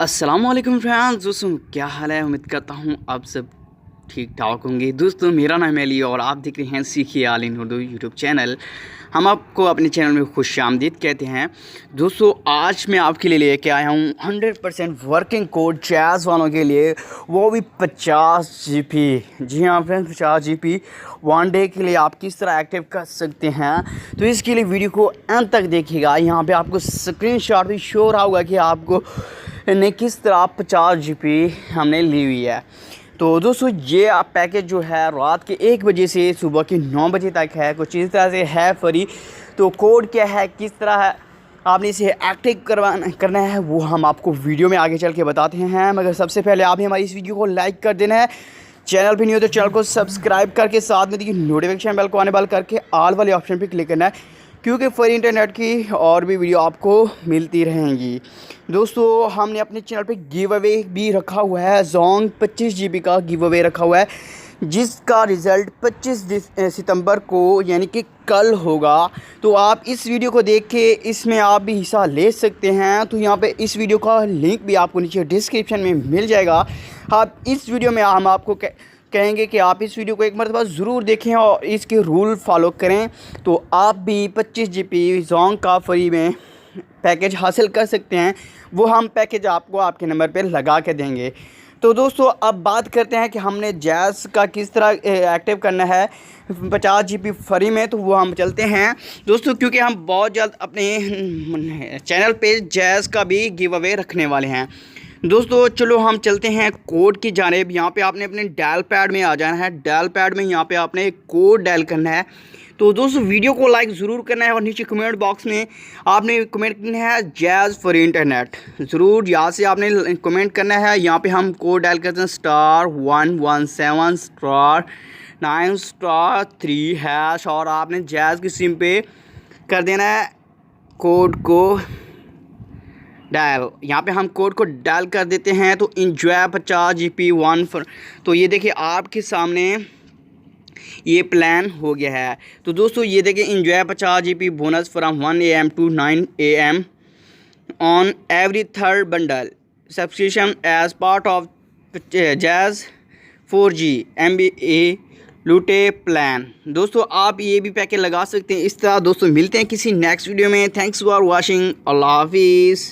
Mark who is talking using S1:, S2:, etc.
S1: अस्सलाम वालेकुम फ्रेंड्स। दोस्तों क्या हाल है, उम्मीद करता हूँ आप सब ठीक ठाक होंगे। दोस्तों मेरा नाम है अली और आप देख रहे हैं सीखिए आल इन उर्दू यूट्यूब चैनल। हम आपको अपने चैनल में खुश आमदीद कहते हैं। दोस्तों आज मैं आपके लिए लेके आया हूँ 100% वर्किंग कोड जैज़ वालों के लिए, वो भी 50 GB। जी हाँ फ्रेंड्स, 50 GB वन डे के लिए आप किस तरह एक्टिव कर सकते हैं। तो इसके लिए वीडियो को अंत तक देखिएगा। यहाँ पे आपको स्क्रीनशॉट भी शो रहा होगा कि आपको ने किस तरह 50 GB हमने ली हुई है। तो दोस्तों ये पैकेज जो है रात के 1 बजे से सुबह के 9 बजे तक है, कुछ इस तरह से है फ्री। तो कोड क्या है, किस तरह है, आपने इसे एक्टिव करना है, वो हम आपको वीडियो में आगे चल के बताते हैं। मगर सबसे पहले आपने हमारी इस वीडियो को लाइक कर देना है। चैनल भी नहीं हो तो चैनल को सब्सक्राइब करके साथ में देखिए नोटिफिकेशन बेल को आने वाला करके ऑल वाले ऑप्शन पर क्लिक करना है, क्योंकि फ्री इंटरनेट की और भी वीडियो आपको मिलती रहेंगी। दोस्तों हमने अपने चैनल पे गिव अवे भी रखा हुआ है, जोंग 25 GB का गिव अवे रखा हुआ है, जिसका रिज़ल्ट 25 सितंबर को यानी कि कल होगा। तो आप इस वीडियो को देख के इसमें आप भी हिस्सा ले सकते हैं। तो यहाँ पे इस वीडियो का लिंक भी आपको नीचे डिस्क्रिप्शन में मिल जाएगा। आप इस वीडियो में हम आपको कहेंगे कि आप इस वीडियो को एक मरतबा ज़रूर देखें और इसके रूल फॉलो करें, तो आप भी 25 GB जोंग का फ्री में पैकेज हासिल कर सकते हैं। वो हम पैकेज आपको आपके नंबर पे लगा के देंगे। तो दोस्तों अब बात करते हैं कि हमने जैज़ का किस तरह एक्टिव करना है 50 GB फ्री में। तो वो हम चलते हैं दोस्तों, क्योंकि हम बहुत जल्द अपने चैनल पे जैज़ का भी गिव अवे रखने वाले हैं। दोस्तों चलो हम चलते हैं कोड की जानिब। यहाँ पे आपने अपने डायल पैड में आ जाना है। डायल पैड में यहाँ पे आपने कोड डायल करना है। तो दोस्तों वीडियो को लाइक ज़रूर करना है और नीचे कमेंट बॉक्स में आपने कमेंट करना है जैज़ फ्री इंटरनेट, ज़रूर यहाँ से आपने कमेंट करना है। यहाँ पे हम कोड डायल करते हैं *117*9*3# और आपने जैज़ की सिम पे कर देना है कोड को डायल। यहाँ पे हम कोड को डायल कर देते हैं। तो इंजॉय 50 GB वन फॉर, तो ये देखिए आपके सामने ये प्लान हो गया है। तो दोस्तों ये देखिए enjoy 50 GB bonus from 1 AM to 9 AM on every third bundle subscription as part of Jazz 4G MBA लूटे प्लान। दोस्तों आप ये भी पैकेज लगा सकते हैं इस तरह। दोस्तों मिलते हैं किसी नेक्स्ट वीडियो में। Thanks for watching. अल्लाह हाफिज़।